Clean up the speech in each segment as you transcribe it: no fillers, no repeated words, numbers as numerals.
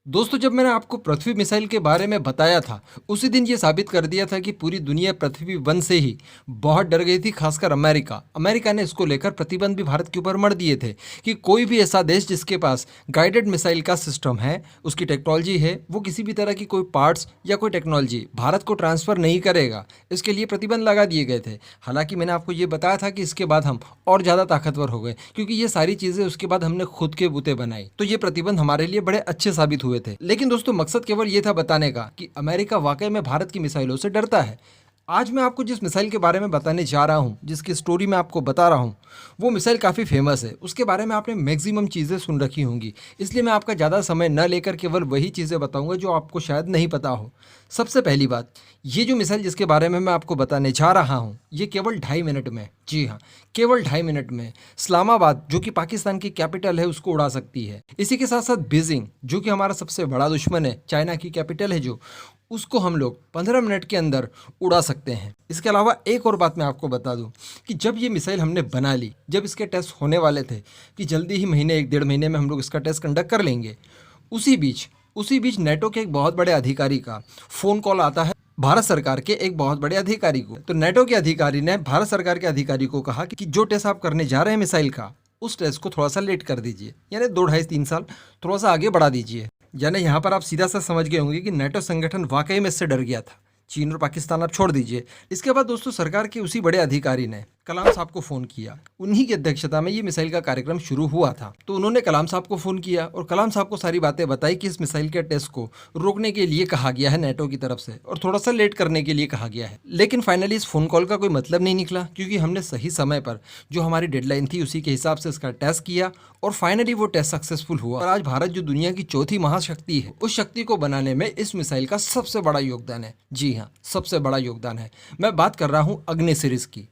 दोस्तों, जब मैंने आपको पृथ्वी मिसाइल के बारे में बताया था, उसी दिन ये साबित कर दिया था कि पूरी दुनिया पृथ्वी 1 से ही बहुत डर गई थी, खासकर अमेरिका। अमेरिका ने इसको लेकर प्रतिबंध भी भारत के ऊपर मढ़ दिए थे कि कोई भी ऐसा देश जिसके पास गाइडेड मिसाइल का सिस्टम है, उसकी टेक्नोलॉजी है, वो किसी भी तरह की कोई पार्ट्स या कोई टेक्नोलॉजी भारत को ट्रांसफ़र नहीं करेगा। इसके लिए प्रतिबंध लगा दिए गए थे। हालांकि मैंने आपको ये बताया था कि इसके बाद हम और ज़्यादा ताकतवर हो गए, क्योंकि ये सारी चीज़ें उसके बाद हमने खुद के बूते बनाई। तो ये प्रतिबंध हमारे लिए बड़े अच्छे साबित हुए थे। लेकिन दोस्तों, मकसद केवल ये था बताने का कि अमेरिका वाकई में भारत की मिसाइलों से डरता है। आज मैं आपको जिस मिसाइल के बारे में बताने जा रहा हूं, जिसकी स्टोरी मैं आपको बता रहा हूं, वो मिसाइल काफ़ी फेमस है। उसके बारे में आपने मैक्सिमम चीज़ें सुन रखी होंगी, इसलिए मैं आपका ज़्यादा समय न लेकर केवल वही चीज़ें बताऊंगा जो आपको शायद नहीं पता हो। सबसे पहली बात, ये जो मिसाइल जिसके बारे में मैं आपको बताने जा रहा हूँ, ये केवल 2.5 मिनट में, जी हाँ, केवल 2.5 मिनट में इस्लामाबाद, जो कि पाकिस्तान की कैपिटल है, उसको उड़ा सकती है। इसी के साथ साथ बीजिंग, जो कि हमारा सबसे बड़ा दुश्मन है, चाइना की कैपिटल है जो, उसको हम लोग 15 मिनट के अंदर उड़ा सकते हैं। इसके अलावा एक और बात मैं आपको बता दूं कि जब ये मिसाइल हमने बना ली, जब इसके टेस्ट होने वाले थे कि जल्दी ही महीने 1-1.5 महीने में हम लोग इसका टेस्ट कंडक्ट कर लेंगे, उसी बीच नेटो के एक बहुत बड़े अधिकारी का फ़ोन कॉल आता है भारत सरकार के एक बहुत बड़े अधिकारी को। तो नेटो के अधिकारी ने भारत सरकार के अधिकारी को कहा कि जो टेस्ट आप करने जा रहे हैं मिसाइल का, उस टेस्ट को थोड़ा सा लेट कर दीजिए, यानी 2, 2.5, 3 साल थोड़ा सा आगे बढ़ा दीजिए। यानी यहाँ पर आप सीधा सा समझ गए होंगे कि नेटो संगठन वाकई में इससे डर गया था। चीन और पाकिस्तान आप छोड़ दीजिए। इसके बाद दोस्तों, सरकार के उसी बड़े अधिकारी ने कलाम साहब को फ़ोन किया। उन्हीं की अध्यक्षता में ये मिसाइल का कार्यक्रम शुरू हुआ था। तो उन्होंने कलाम साहब को फ़ोन किया और कलाम साहब को सारी बातें बताई कि इस मिसाइल के टेस्ट को रोकने के लिए कहा गया है नेटो की तरफ से और थोड़ा सा लेट करने के लिए कहा गया है। लेकिन फाइनली इस फ़ोन कॉल का कोई मतलब नहीं निकला, क्योंकि हमने सही समय पर जो हमारी डेडलाइन थी उसी के हिसाब से इसका टेस्ट किया और फाइनली वो टेस्ट सक्सेसफुल हुआ। और आज भारत जो दुनिया की चौथी महाशक्ति है, उस शक्ति को बनाने में इस मिसाइल का सबसे बड़ा योगदान है। जी हाँ, सबसे बड़ा योगदान है। मैं बात कर रहा हूँ अग्नि सीरीज की।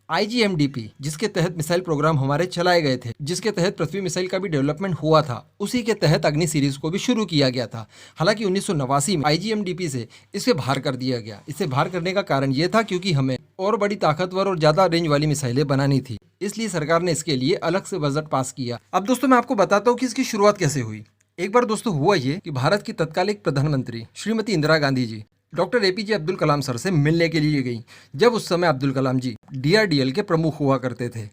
IGMDP, जिसके तहत मिसाइल प्रोग्राम हमारे चलाए गए थे, जिसके तहत पृथ्वी मिसाइल का भी डेवलपमेंट हुआ था, उसी के तहत अग्नि सीरीज को भी शुरू किया गया था। हालांकि 1989 में IGMDP से इसे बाहर कर दिया गया। इसे बाहर करने का कारण ये था क्योंकि हमें और बड़ी ताकतवर और ज़्यादा रेंज वाली मिसाइलें बनानी थी, इसलिए सरकार ने इसके लिए अलग से बजट पास किया। अब दोस्तों, मैं आपको बताता हूँ कि इसकी शुरुआत कैसे हुई। एक बार दोस्तों हुआ ये कि भारत की तत्कालिक प्रधानमंत्री Shrimati Indira Gandhi ji doctor APJ Abdul Kalam sir से मिलने के लिए गई। जब उस समय अब्दुल कलाम जी DRDL के प्रमुख हुआ करते थे।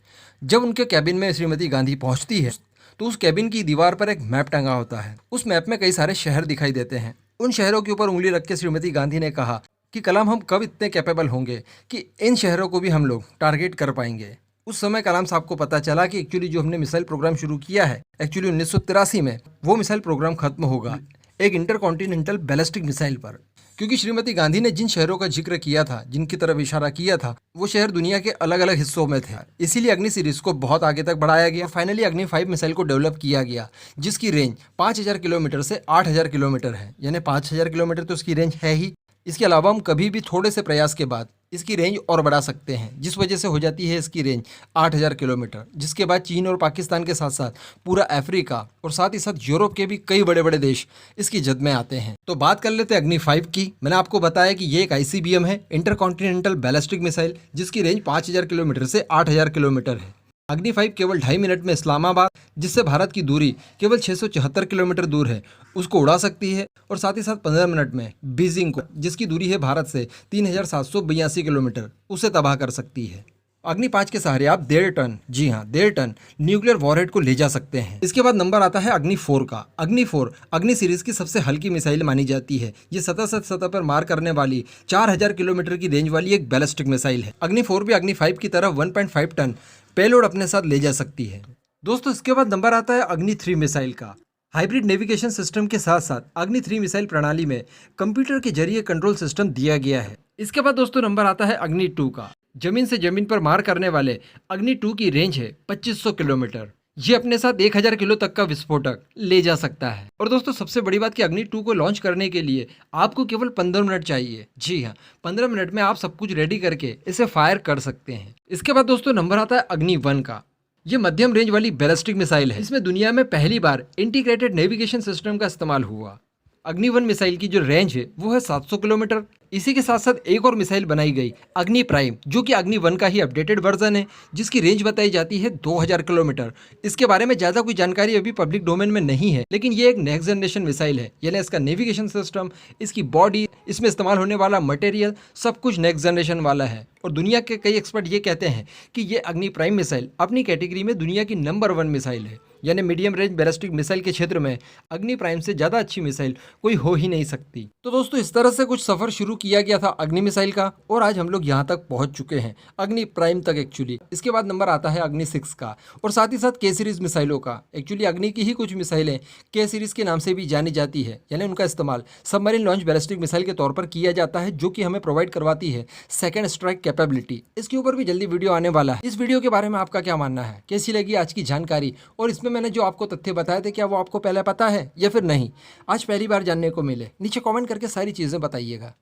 जब उनके कैबिन में श्रीमती गांधी पहुंचती है, तो उस कैबिन की दीवार पर एक मैप टंगा होता है। उस मैप में कई सारे शहर दिखाई देते हैं। उन शहरों के ऊपर उंगली रख के श्रीमती गांधी ने कहा कि कलाम, हम कब इतने कैपेबल होंगे कि इन शहरों को भी हम लोग टारगेट कर पाएंगे। उस समय कलाम साहब को पता चला कि एक्चुअली जो हमने मिसाइल प्रोग्राम शुरू किया है, एक्चुअली 1983 में वो मिसाइल प्रोग्राम खत्म होगा एक इंटरकॉन्टिनेंटल बैलिस्टिक मिसाइल पर। क्योंकि श्रीमती गांधी ने जिन शहरों का जिक्र किया था, जिनकी तरफ इशारा किया था, वो शहर दुनिया के अलग अलग हिस्सों में थे। इसीलिए अग्नि सीरीज को बहुत आगे तक बढ़ाया गया। फाइनली अग्नि 5 मिसाइल को डेवलप किया गया, जिसकी रेंज 5000 किलोमीटर से 8000 किलोमीटर है। यानी 5000 किलोमीटर तो इसकी रेंज है ही। इसके अलावा हम कभी भी थोड़े से प्रयास के बाद इसकी रेंज और बढ़ा सकते हैं, जिस वजह से हो जाती है इसकी रेंज 8000 किलोमीटर। जिसके बाद चीन और पाकिस्तान के साथ साथ पूरा अफ्रीका और साथ ही साथ यूरोप के भी कई बड़े बड़े देश इसकी जद में आते हैं। तो बात कर लेते हैं अग्नि 5 की। मैंने आपको बताया कि ये एक ICBM है, इंटरकॉन्टिनेंटल बैलिस्टिक मिसाइल, जिसकी रेंज 5000 किलोमीटर से 8000 किलोमीटर है। अग्नि 5 केवल 2.5 मिनट में इस्लामाबाद, जिससे भारत की दूरी केवल 674 किलोमीटर दूर है, उसको उड़ा सकती है। और साथ ही साथ 15 मिनट में बीजिंग को, जिसकी दूरी है भारत से 3782 किलोमीटर, उसे तबाह कर सकती है। अग्नि 5 के सहारे आप 1.5 टन, जी हाँ 1.5 टन न्यूक्लियर वॉरहेड को ले जा सकते हैं। इसके बाद नंबर आता है अग्नि 4 का। अग्नि 4 अग्नि सीरीज की सबसे हल्की मिसाइल मानी जाती है। ये सतह पर मार करने वाली 4000 किलोमीटर की रेंज वाली एक बैलिस्टिक मिसाइल है। अग्नि 4 भी अग्नि 5 की तरह 1.5 टन पेलोड अपने साथ ले जा सकती है। दोस्तों, इसके बाद नंबर आता है अग्नि 3 मिसाइल का। हाइब्रिड नेविगेशन सिस्टम के साथ साथ अग्नि 3 मिसाइल प्रणाली में कंप्यूटर के जरिए कंट्रोल सिस्टम दिया गया है। इसके बाद दोस्तों नंबर आता है अग्नि 2 का। जमीन से जमीन पर मार करने वाले अग्नि 2 की रेंज है 2500 किलोमीटर। ये अपने साथ 1000 किलो तक का विस्फोटक ले जा सकता है। और दोस्तों, सबसे बड़ी बात कि अग्नि 2 को लॉन्च करने के लिए आपको केवल 15 मिनट चाहिए। जी हाँ, 15 मिनट में आप सब कुछ रेडी करके इसे फायर कर सकते हैं। इसके बाद दोस्तों नंबर आता है अग्नि 1 का। ये मध्यम रेंज वाली बैलिस्टिक मिसाइल है। इसमें दुनिया में पहली बार इंटीग्रेटेड नेविगेशन सिस्टम का इस्तेमाल हुआ। अग्नि 1 मिसाइल की जो रेंज है वो है 700 किलोमीटर। इसी के साथ साथ एक और मिसाइल बनाई गई अग्नि प्राइम, जो कि अग्नि 1 का ही अपडेटेड वर्जन है, जिसकी रेंज बताई जाती है 2000 किलोमीटर। इसके बारे में ज़्यादा कोई जानकारी अभी पब्लिक डोमेन में नहीं है, लेकिन ये एक नेक्स्ट जनरेशन मिसाइल है, यानी इसका नेविगेशन सिस्टम, इसकी बॉडी, इसमें इस्तेमाल होने वाला मटेरियल सब कुछ नेक्स्ट जनरेशन वाला है। और दुनिया के कई एक्सपर्ट ये कहते हैं कि ये अग्नि प्राइम मिसाइल अपनी कैटेगरी में दुनिया की नंबर 1 मिसाइल है, यानी मीडियम रेंज बैलिस्टिक मिसाइल के क्षेत्र में अग्नि प्राइम से ज़्यादा अच्छी मिसाइल कोई हो ही नहीं सकती। तो दोस्तों, इस तरह से कुछ सफ़र शुरू किया गया था अग्नि मिसाइल का, और आज हम लोग यहाँ तक पहुँच चुके हैं, अग्नि प्राइम तक एक्चुअली। इसके बाद नंबर आता है अग्नि 6 का, और साथ ही साथ के सीरीज़ मिसाइलों का। एक्चुअली अग्नि की ही कुछ मिसाइलें के सीरीज़ के नाम से भी जानी जाती है, यानी उनका इस्तेमाल सबमरीन लॉन्च बैलिस्टिक मिसाइल के तौर पर किया जाता है, जो कि हमें प्रोवाइड करवाती है सेकेंड स्ट्राइक कैपेबिलिटी। इसके ऊपर भी जल्दी वीडियो आने वाला है। इस वीडियो के बारे में आपका क्या मानना है? कैसी लगी आज की जानकारी? और इसमें मैंने जो आपको तथ्य बताए थे, क्या वो आपको पहले पता है या फिर नहीं? आज पहली बार जानने को मिले? नीचे कमेंट करके सारी चीज़ें बताइएगा।